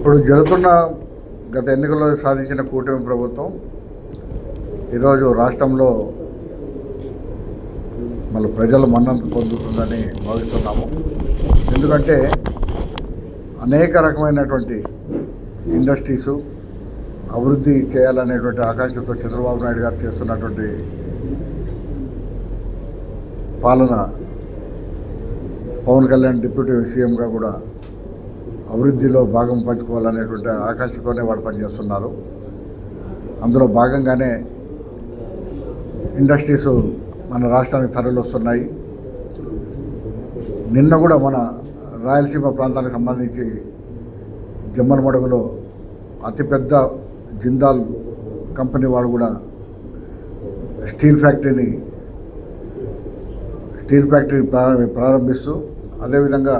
ఇప్పుడు జరుగుతున్న గత ఎన్నికల్లో సాధించిన కూటమి ప్రభుత్వం ఈరోజు రాష్ట్రంలో మళ్ళీ ప్రజల మన్ననత పొందుతుందని భావిస్తున్నాము. ఎందుకంటే అనేక రకమైనటువంటి ఇండస్ట్రీసు అభివృద్ధి చేయాలనేటువంటి ఆకాంక్షతో చంద్రబాబు నాయుడు గారు చేస్తున్నటువంటి పాలన, పవన్ కళ్యాణ్ డిప్యూటీ సీఎంగా కూడా అభివృద్ధిలో భాగం పంచుకోవాలనేటువంటి ఆకాంక్షతోనే వాళ్ళు పనిచేస్తున్నారు. అందులో భాగంగానే ఇండస్ట్రీస్ మన రాష్ట్రానికి తరలి వస్తున్నాయి. నిన్న కూడా మన రాయలసీమ ప్రాంతానికి సంబంధించి జమ్మలమడుగులో అతిపెద్ద జిందాల్ కంపెనీ వాళ్ళు కూడా స్టీల్ ఫ్యాక్టరీ ప్రారంభిస్తూ అదేవిధంగా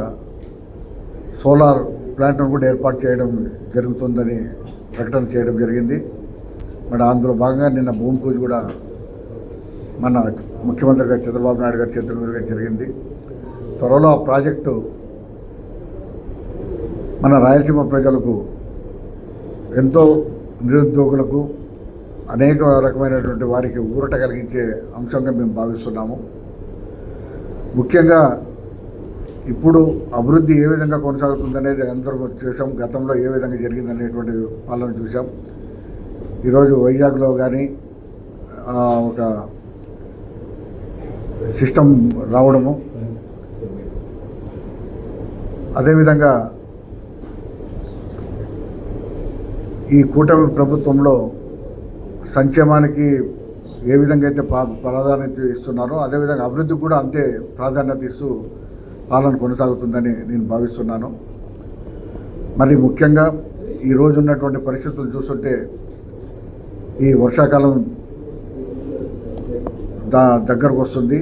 సోలార్ ప్లాంట్ను కూడా ఏర్పాటు చేయడం జరుగుతుందని ప్రకటన చేయడం జరిగింది. మరి అందులో భాగంగా నిన్న భూమి పూజ కూడా మన ముఖ్యమంత్రి గారు చంద్రబాబు నాయుడు గారి చేతుల మీదుగా జరిగింది. త్వరలో ఆ ప్రాజెక్టు మన రాయలసీమ ప్రజలకు, ఎంతో నిరుద్యోగులకు, అనేక రకమైనటువంటి వారికి ఊరట కలిగించే అంశంగా మేము భావిస్తున్నాము. ముఖ్యంగా ఇప్పుడు అభివృద్ధి ఏ విధంగా కొనసాగుతుందనేది అందరం చూసాం. గతంలో ఏ విధంగా జరిగిందనేటువంటి పాలన చూసాం. ఈరోజు వైజాగ్లో కానీ ఒక సిస్టమ్ రావడము, అదేవిధంగా ఈ కూటమి ప్రభుత్వంలో సంక్షేమానికి ఏ విధంగా అయితే ప్రాధాన్యత ఇస్తున్నారో అదేవిధంగా అభివృద్ధికి కూడా అంతే ప్రాధాన్యత ఇస్తూ పాలన కొనసాగుతుందని నేను భావిస్తున్నాను. మరి ముఖ్యంగా ఈరోజు ఉన్నటువంటి పరిస్థితులు చూస్తుంటే ఈ వర్షాకాలం దగ్గరకు వస్తుంది,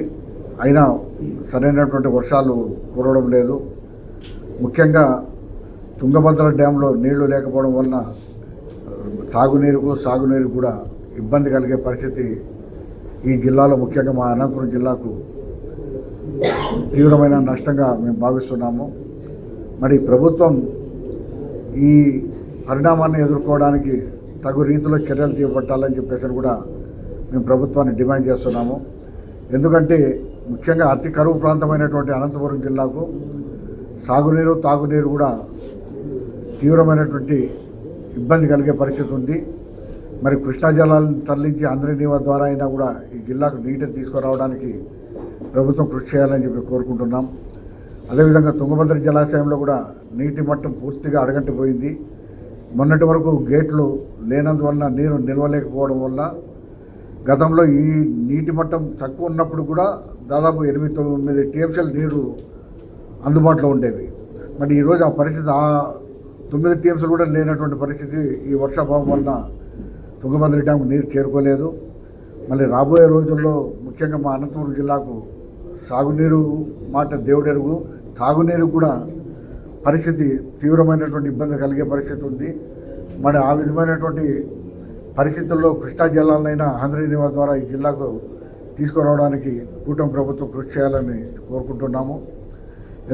అయినా సరైనటువంటి వర్షాలు కురవడం లేదు. ముఖ్యంగా తుంగభద్ర డ్యాంలో నీళ్లు లేకపోవడం వలన సాగునీరు కూడా ఇబ్బంది కలిగే పరిస్థితి ఈ జిల్లాలో, ముఖ్యంగా మా అనంతపురం జిల్లాకు తీవ్రమైన నష్టంగా మేము భావిస్తున్నాము. మరి ప్రభుత్వం ఈ పరిణామాన్ని ఎదుర్కోవడానికి తగు రీతిలో చర్యలు చేపట్టాలని చెప్పేసి కూడా మేము ప్రభుత్వాన్ని డిమాండ్ చేస్తున్నాము. ఎందుకంటే ముఖ్యంగా అతి కరువు ప్రాంతమైనటువంటి అనంతపురం జిల్లాకు తాగునీరు కూడా తీవ్రమైనటువంటి ఇబ్బంది కలిగే పరిస్థితి ఉంది. మరి కృష్ణా జలాలను తరలించి అందరినీవా ద్వారా అయినా కూడా ఈ జిల్లాకు నీటిని తీసుకురావడానికి ప్రభుత్వం కృషి చేయాలని చెప్పి కోరుకుంటున్నాం. అదేవిధంగా తుంగభద్ర జలాశయంలో కూడా నీటి మట్టం పూర్తిగా అడగంటిపోయింది. మొన్నటి వరకు గేట్లు లేనందువల్ల నీరు నిల్వలేకపోవడం వల్ల గతంలో ఈ నీటి మట్టం తక్కువ ఉన్నప్పుడు కూడా దాదాపు 8-9 టీఎంసీల నీరు అందుబాటులో ఉండేవి. మరి ఈరోజు ఆ పరిస్థితి 9 టీఎంసీలు కూడా లేనటువంటి పరిస్థితి ఈ వర్షాభావం వలన తుంగభద్ర డ్యాంకు నీరు చేరుకోలేదు. మళ్ళీ రాబోయే రోజుల్లో ముఖ్యంగా మా అనంతపురం జిల్లాకు సాగునీరు మాట దేవుడెరుగు, తాగునీరు కూడా పరిస్థితి తీవ్రమైనటువంటి ఇబ్బంది కలిగే పరిస్థితి ఉంది. మరి ఆ విధమైనటువంటి పరిస్థితుల్లో కృష్ణా జలాలనైనా ఆంధ్రనీవా ద్వారా ఈ జిల్లాకు తీసుకురావడానికి కూటమి ప్రభుత్వం కృషి చేయాలని కోరుకుంటున్నాము.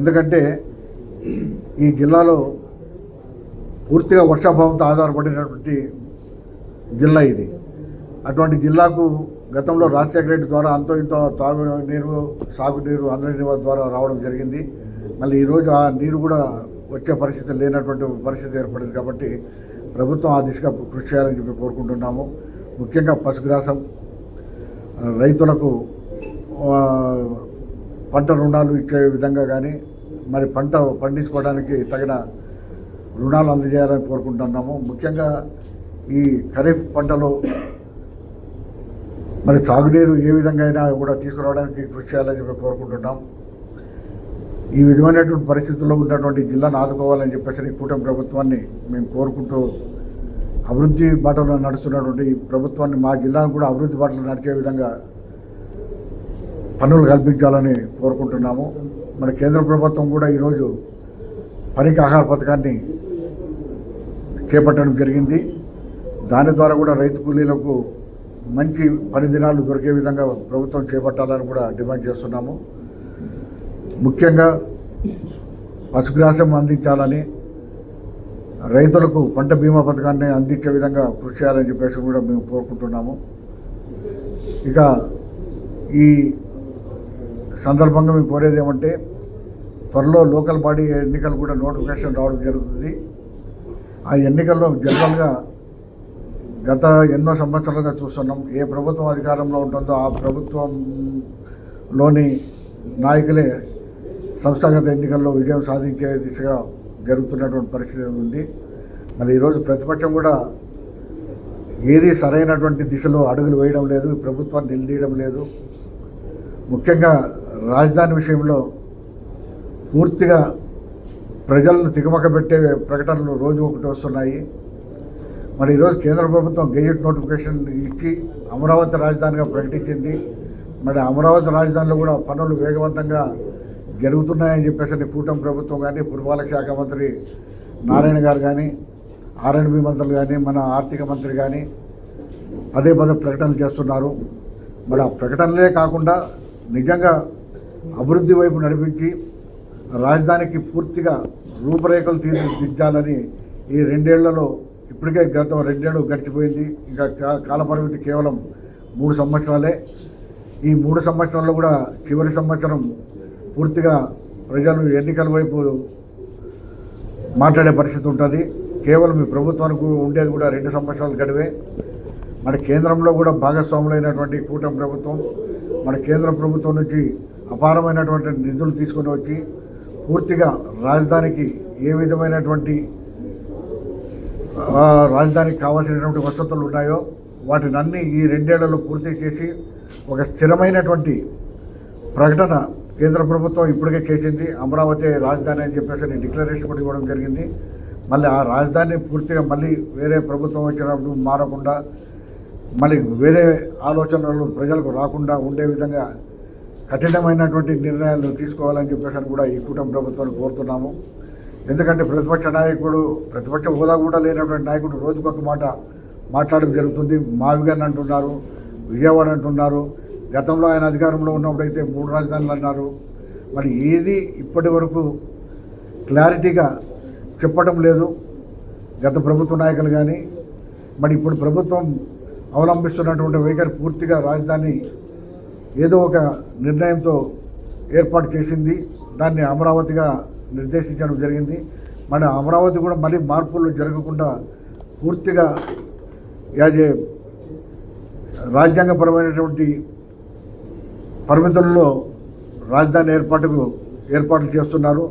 ఎందుకంటే ఈ జిల్లాలో పూర్తిగా వర్షాభావంతో ఆధారపడినటువంటి జిల్లా ఇది. అటువంటి జిల్లాకు గతంలో రాజశేఖర రెడ్డి ద్వారా అంతో ఇంతో సాగునీరు అందరినీవా ద్వారా రావడం జరిగింది. మళ్ళీ ఈరోజు ఆ నీరు కూడా వచ్చే పరిస్థితి లేనటువంటి పరిస్థితి ఏర్పడింది. కాబట్టి ప్రభుత్వం ఆ దిశగా కృషి చేయాలని చెప్పి కోరుకుంటున్నాము. ముఖ్యంగా పశుగ్రాసం రైతులకు పంట రుణాలు ఇచ్చే విధంగా కానీ, మరి పంట పండించుకోవడానికి తగిన రుణాలు అందజేయాలని కోరుకుంటున్నాము. ముఖ్యంగా ఈ ఖరీఫ్ పంటలో మరి సాగునీరు ఏ విధంగా అయినా కూడా తీసుకురావడానికి కృషి చేయాలని చెప్పి కోరుకుంటున్నాం. ఈ విధమైనటువంటి పరిస్థితుల్లో ఉన్నటువంటి జిల్లాను ఆదుకోవాలని చెప్పేసి కూటమి ప్రభుత్వాన్ని మేము కోరుకుంటూ, అభివృద్ధి బాటలో నడుస్తున్నటువంటి ఈ ప్రభుత్వాన్ని మా జిల్లాను కూడా అభివృద్ధి బాటలో నడిచే విధంగా పనులు కల్పించాలని కోరుకుంటున్నాము. మన కేంద్ర ప్రభుత్వం కూడా ఈరోజు పనికి ఆహార పథకాన్ని చేపట్టడం జరిగింది. దాని ద్వారా కూడా రైతు కూలీలకు మంచి పని దినాలు దొరికే విధంగా ప్రభుత్వం చేపట్టాలని కూడా డిమాండ్ చేస్తున్నాము. ముఖ్యంగా పశుగ్రాసం అందించాలని, రైతులకు పంట బీమా పథకాన్ని అందించే విధంగా కృషి చేయాలని చెప్పేసి కూడా మేము కోరుకుంటున్నాము. ఇక ఈ సందర్భంగా మేము కోరేది ఏమంటే త్వరలో లోకల్ బాడీ ఎన్నికలు కూడా నోటిఫికేషన్ రావడం జరుగుతుంది. ఆ ఎన్నికల్లో జనరల్గా గత ఎన్నో సంవత్సరాలుగా చూస్తున్నాం, ఏ ప్రభుత్వం అధికారంలో ఉంటుందో ఆ ప్రభుత్వంలోని నాయకులే సంస్థాగత ఎన్నికల్లో విజయం సాధించే దిశగా జరుగుతున్నటువంటి పరిస్థితి ఉంది. మళ్ళీ ఈరోజు ప్రతిపక్షం కూడా ఏది సరైనటువంటి దిశలో అడుగులు వేయడం లేదు, ప్రభుత్వాన్ని నిలదీయడం లేదు. ముఖ్యంగా రాజధాని విషయంలో పూర్తిగా ప్రజలను తికమక పెట్టే ప్రకటనలు రోజు ఒకటి వస్తున్నాయి. మరి ఈరోజు కేంద్ర ప్రభుత్వం గెజెట్ నోటిఫికేషన్ ఇచ్చి అమరావతి రాజధానిగా ప్రకటించింది. మరి అమరావతి రాజధానిలో కూడా పనులు వేగవంతంగా జరుగుతున్నాయని చెప్పేసి కూటమి ప్రభుత్వం కానీ, పురపాలక శాఖ మంత్రి నారాయణ గారు కానీ, R&B మంత్రులు కానీ, మన ఆర్థిక మంత్రి కానీ పదే ప్రకటనలు చేస్తున్నారు. మరి ఆ ప్రకటనలే కాకుండా నిజంగా అభివృద్ధి వైపు నడిపించి రాజధానికి పూర్తిగా రూపురేఖలు తీర్చిదిద్దాలని ఈ 2 ఏళ్లలో ఇప్పటికే గత 2 ఏళ్ళు గడిచిపోయింది. ఇంకా కాలపరిమితి కేవలం 3 సంవత్సరాలే. ఈ 3 సంవత్సరాల్లో కూడా చివరి సంవత్సరం పూర్తిగా ప్రజలు ఎన్నికల వైపు మాట్లాడే పరిస్థితి ఉంటుంది. కేవలం ఈ ప్రభుత్వానికి ఉండేది కూడా 2 సంవత్సరాలు గడివే. మన కేంద్రంలో కూడా భాగస్వాములైనటువంటి కూటమి ప్రభుత్వం మన కేంద్ర ప్రభుత్వం నుంచి అపారమైనటువంటి నిధులు తీసుకొని వచ్చి పూర్తిగా రాజధానికి ఏ విధమైనటువంటి రాజధానికి కావాల్సినటువంటి వసతులు ఉన్నాయో వాటిని అన్నీ ఈ 2 ఏళ్లలో పూర్తి చేసి ఒక స్థిరమైనటువంటి ప్రకటన కేంద్ర ప్రభుత్వం ఇప్పటికే చేసింది. అమరావతి రాజధాని అని చెప్పేసి డిక్లరేషన్ కూడా ఇవ్వడం జరిగింది. మళ్ళీ ఆ రాజధాని పూర్తిగా మళ్ళీ వేరే ప్రభుత్వం వచ్చినప్పుడు మారకుండా మళ్ళీ వేరే ఆలోచనలు ప్రజలకు రాకుండా ఉండే విధంగా కఠినమైనటువంటి నిర్ణయాలు తీసుకోవాలని చెప్పేసి కూడా ఈ కూటమి ప్రభుత్వాన్ని కోరుతున్నాము. ఎందుకంటే ప్రతిపక్ష హోదా కూడా లేనటువంటి నాయకుడు రోజుకొక మాట మాట్లాడడం జరుగుతుంది. మావిగన్ అంటున్నారు, విజయవాడ అంటున్నారు. గతంలో ఆయన అధికారంలో ఉన్నప్పుడైతే 3 రాజధానులు అన్నారు. మరి ఏది ఇప్పటి వరకు క్లారిటీగా చెప్పడం లేదు గత ప్రభుత్వ నాయకులు కానీ. మరి ఇప్పుడు ప్రభుత్వం అవలంబిస్తున్నటువంటి వైఖరి పూర్తిగా రాజధాని ఏదో ఒక నిర్ణయంతో ఏర్పాటు చేసింది, దాన్ని అమరావతిగా నిర్దేశించడం జరిగింది. మన అమరావతి కూడా మళ్ళీ మార్పులు జరగకుండా పూర్తిగా రాజ్యాంగపరమైనటువంటి పరిమితుల్లో రాజధాని ఏర్పాట్లు చేస్తున్నారు.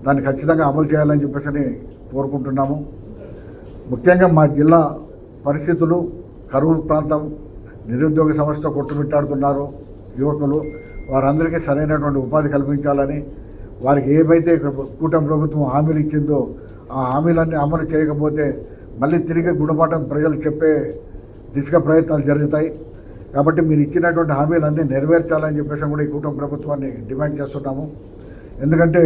దాన్ని ఖచ్చితంగా అమలు చేయాలని చెప్పేసి కోరుకుంటున్నాము. ముఖ్యంగా మా జిల్లా పరిస్థితులు, కరువు ప్రాంతం, నిరుద్యోగ సమస్యతో కొట్టుమిట్టాడుతున్నారు యువకులు. వారందరికీ సరైనటువంటి ఉపాధి కల్పించాలని, వారికి ఏవైతే కూటమి ప్రభుత్వం హామీలు ఇచ్చిందో ఆ హామీలన్నీ అమలు చేయకపోతే మళ్ళీ తిరిగి గుణపాఠం ప్రజలు చెప్పే దిశగా ప్రయత్నాలు జరుగుతాయి. కాబట్టి మీరు ఇచ్చినటువంటి హామీలన్నీ నెరవేర్చాలని చెప్పేసి కూడా ఈ కూటమి ప్రభుత్వాన్ని డిమాండ్ చేస్తున్నాము. ఎందుకంటే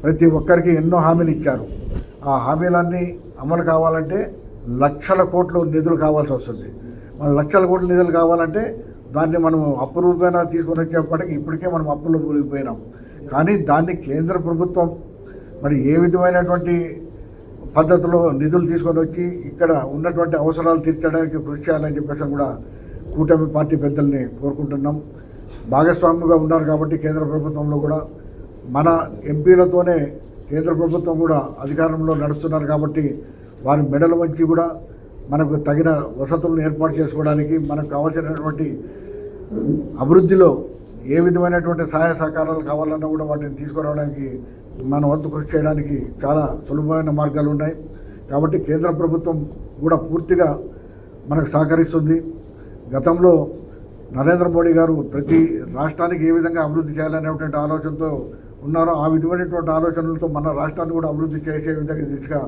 ప్రతి ఒక్కరికి ఎన్నో హామీలు ఇచ్చారు. ఆ హామీలన్నీ అమలు కావాలంటే లక్షల కోట్లు నిధులు కావాల్సి వస్తుంది. మన లక్షల కోట్ల నిధులు కావాలంటే దాన్ని మనం అప్పు రూపేణా తీసుకొని వచ్చేప్పటికి ఇప్పటికే మనం అప్పుల్లో కూలిపోయినాం. కానీ దాన్ని కేంద్ర ప్రభుత్వం మరి ఏ విధమైనటువంటి పద్ధతిలో నిధులు తీసుకొని వచ్చి ఇక్కడ ఉన్నటువంటి అవసరాలు తీర్చడానికి కృషి చేయాలని చెప్పేసి కూడా కూటమి పార్టీ పెద్దల్ని కోరుకుంటున్నాం. భాగస్వామ్యంగా ఉన్నారు కాబట్టి కేంద్ర ప్రభుత్వంలో కూడా మన ఎంపీలతోనే కేంద్ర ప్రభుత్వం కూడా అధికారంలో నడుస్తున్నారు కాబట్టి వారి మెడలు వంచి కూడా మనకు తగిన వసతులను ఏర్పాటు చేసుకోవడానికి, మనకు కావాల్సినటువంటి అభివృద్ధిలో ఏ విధమైనటువంటి సహాయ సహకారాలు కావాలన్నా కూడా వాటిని తీసుకురావడానికి మన వంతు కృషి చేయడానికి చాలా సులభమైన మార్గాలు ఉన్నాయి. కాబట్టి కేంద్ర ప్రభుత్వం కూడా పూర్తిగా మనకు సహకరిస్తుంది. గతంలో నరేంద్ర మోడీ గారు ప్రతి రాష్ట్రానికి ఏ విధంగా అభివృద్ధి చేయాలనేటువంటి ఆలోచనతో ఉన్నారో ఆ విధమైనటువంటి ఆలోచనలతో మన రాష్ట్రాన్ని కూడా అభివృద్ధి చేసే విధంగా దిశగా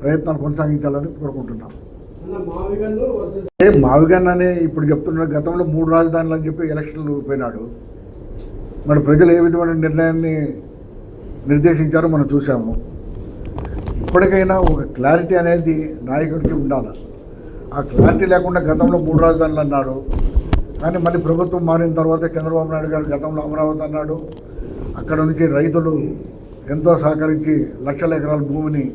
ప్రయత్నాలు కొనసాగించాలని కోరుకుంటున్నాం. మావిగన్ అనే ఇప్పుడు చెప్తున్నారు, గతంలో 3 రాజధానులు అని చెప్పి ఎలక్షన్లు పోయినాడు. మరి ప్రజలు ఏ విధమైన నిర్ణయాన్ని నిర్దేశించారో మనం చూసాము. ఇప్పటికైనా ఒక క్లారిటీ అనేది నాయకుడికి ఉండాలి. ఆ క్లారిటీ లేకుండా గతంలో 3 రాజధానులు అన్నాడు. కానీ మళ్ళీ ప్రభుత్వం మారిన తర్వాత చంద్రబాబు నాయుడు గారు గతంలో అమరావతి అన్నాడు. అక్కడ నుంచి రైతులు ఎంతో సహకరించి లక్షల ఎకరాల భూమిని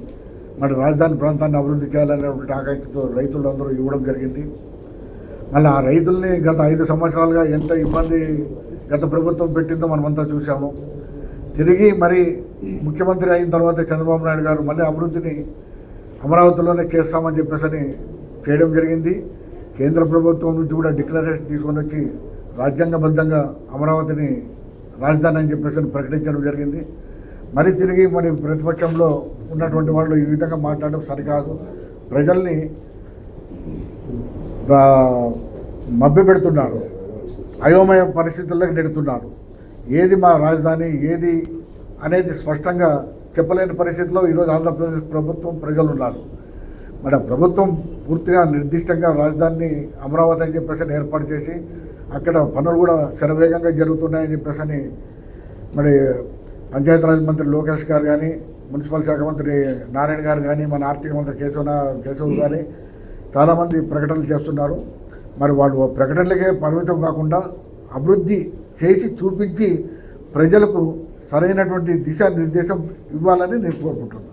మరి రాజధాని ప్రాంతాన్ని అభివృద్ధి చేయాలనేటువంటి ఆకాంక్షతో రైతులందరూ ఇవ్వడం జరిగింది. మళ్ళీ ఆ రైతుల్ని గత 5 సంవత్సరాలుగా ఎంత ఇబ్బంది గత ప్రభుత్వం పెట్టిందో మనమంతా చూసాము. తిరిగి మరి ముఖ్యమంత్రి అయిన తర్వాత చంద్రబాబు నాయుడు గారు మళ్ళీ అభివృద్ధిని అమరావతిలోనే చేస్తామని చెప్పేసి చేయడం జరిగింది. కేంద్ర ప్రభుత్వం నుంచి కూడా డిక్లరేషన్ తీసుకొని వచ్చి రాజ్యాంగబద్ధంగా అమరావతిని రాజధాని అని చెప్పేసి ప్రకటించడం జరిగింది. మరి తిరిగి మరి ప్రతిపక్షంలో ఉన్నటువంటి వాళ్ళు ఈ విధంగా మాట్లాడడం సరికాదు. ప్రజల్ని మభ్యపెడుతున్నారు, అయోమయ పరిస్థితుల్లోకి నెడుతున్నారు. ఏది మా రాజధాని ఏది అనేది స్పష్టంగా చెప్పలేని పరిస్థితిలో ఈరోజు ఆంధ్రప్రదేశ్ ప్రభుత్వం ప్రజలు ఉన్నారు. మరి ఆ ప్రభుత్వం పూర్తిగా నిర్దిష్టంగా రాజధానిని అమరావతి అని చెప్పేసి ఏర్పాటు చేసి అక్కడ పనులు కూడా శరవేగంగా జరుగుతున్నాయని చెప్పేసి మరి పంచాయతీరాజ్ మంత్రి లోకేష్ గారు కానీ, మున్సిపల్ శాఖ మంత్రి నారాయణ గారు కానీ, మన ఆర్థిక మంత్రి కేశవ్ గారి చాలామంది ప్రకటనలు చేస్తున్నారు. మరి వాళ్ళు ప్రకటనలకే పరిమితం కాకుండా అభివృద్ధి చేసి చూపించి ప్రజలకు సరైనటువంటి దిశానిర్దేశం ఇవ్వాలని నేను కోరుకుంటున్నాను.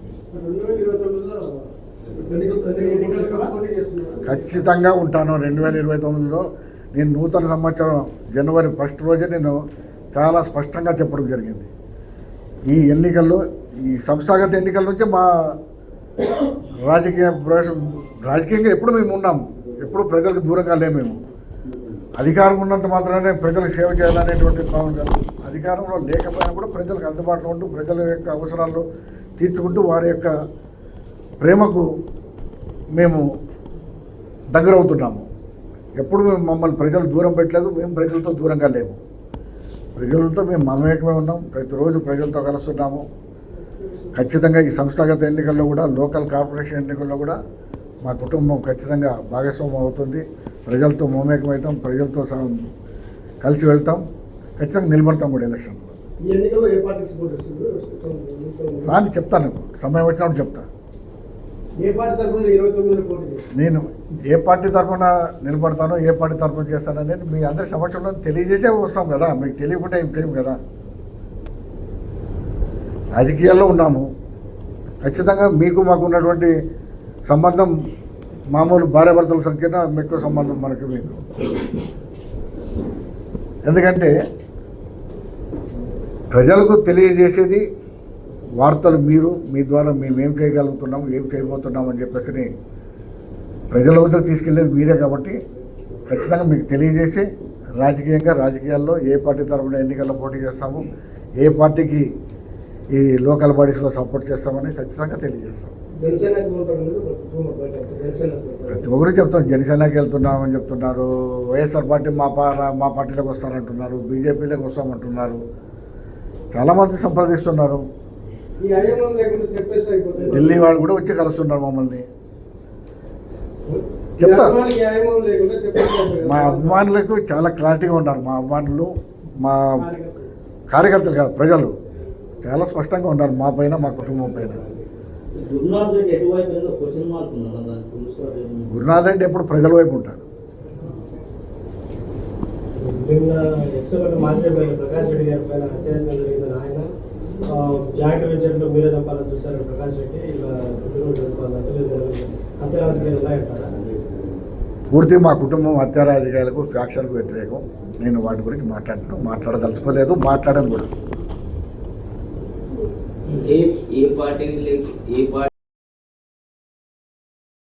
ఖచ్చితంగా ఉంటాను. 2029లో నేను నూతన సంవత్సరం జనవరి 1 రోజే నేను చాలా స్పష్టంగా చెప్పడం జరిగింది. ఈ ఎన్నికల్లో ఈ సంస్థాగత ఎన్నికల నుంచి మా రాజకీయంగా ఎప్పుడు మేము ఉన్నాము, ఎప్పుడు ప్రజలకు దూరంగా లేము. మేము అధికారం ఉన్నంత మాత్రమే ప్రజలకు సేవ చేయాలనేటువంటి భావన కాదు. అధికారంలో లేకపోయినా కూడా ప్రజలకు అందుబాటులో ఉంటూ ప్రజల యొక్క అవసరాలు తీర్చుకుంటూ వారి యొక్క ప్రేమకు మేము దగ్గర అవుతున్నాము. ఎప్పుడు మేము మమ్మల్ని ప్రజలు దూరం పెట్టలేదు, మేము ప్రజలతో దూరంగా లేము. ప్రజలతో మేము మమేకమే ఉన్నాం, ప్రతిరోజు ప్రజలతో కలుస్తున్నాము. ఖచ్చితంగా ఈ సంస్థాగత ఎన్నికల్లో కూడా, లోకల్ కార్పొరేషన్ ఎన్నికల్లో కూడా మా కుటుంబం ఖచ్చితంగా భాగస్వామ్యం అవుతుంది. ప్రజలతో మమేకమవుతాం, ప్రజలతో కలిసి వెళ్తాం, ఖచ్చితంగా నిలబడతాం కూడా ఎలక్షన్లో. రాని చెప్తాను, సమయం వచ్చినప్పుడు చెప్తా. నేను ఏ పార్టీ తరఫున నిలబడతానో, ఏ పార్టీ తరఫున చేస్తాను అనేది మీ అందరి సమక్షంలో తెలియజేసే వస్తాం కదా. మీకు తెలియకుండా ఏం చేయం కదా. రాజకీయాల్లో ఉన్నాము. ఖచ్చితంగా మీకు మాకు ఉన్నటువంటి సంబంధం మామూలు భార్యాభర్తల సంఖ్యన ఎక్కువ సంబంధం మనకి మీకు. ఎందుకంటే ప్రజలకు తెలియజేసేది వార్తలు మీరు, మీ ద్వారా మేమేం చేయగలుగుతున్నాం, ఏం చేయబోతున్నాం అని చెప్పేసి ప్రజల వద్దకు తీసుకెళ్లేది మీరే. కాబట్టి ఖచ్చితంగా మీకు తెలియజేసి రాజకీయాల్లో ఏ పార్టీ తరఫున ఎన్నికల్లో పోటీ చేస్తాము, ఏ పార్టీకి ఈ లోకల్ బాడీస్లో సపోర్ట్ చేస్తామని ఖచ్చితంగా తెలియజేస్తాం. ప్రతి ఒక్కరు చెప్తాం, జనసేనకి వెళ్తున్నామని చెప్తున్నారు. వైఎస్ఆర్ పార్టీ మా పార్టీలోకి వస్తారంటున్నారు, బీజేపీలోకి వస్తామంటున్నారు. చాలామంది సంప్రదిస్తున్నారు. ఢిల్లీ వాళ్ళు కూడా వచ్చి కలుస్తున్నారు మమ్మల్ని. చెప్తా, మా అభిమానులకు చాలా క్లారిటీగా ఉన్నారు. మా అభిమానులు, మా కార్యకర్తలు కాదు, ప్రజలు చాలా స్పష్టంగా ఉన్నారు మా పైన, మా కుటుంబం పైన. గురునాథ్ రెడ్డి ఎప్పుడు ప్రజల వైపు ఉంటాడు. ప్రకాష్ రెడ్డి గారి పైన అత్యాచారం జరిగిందని ఆయన జాయింట్ వెంచర్లో మీరే చంపాలని చూశారు ప్రకాష్ రెడ్డి. ఇలా అసలు హత్యారాజకీయాలు ఉన్నాయంటారా? పూర్తి మా కుటుంబం హత్య రాజకీయాలకు, ఫ్యాక్షన్కు వ్యతిరేకం. నేను వాటి గురించి మాట్లాడదలుచుకోలేదు, మాట్లాడను కూడా. ఏ పార్టీ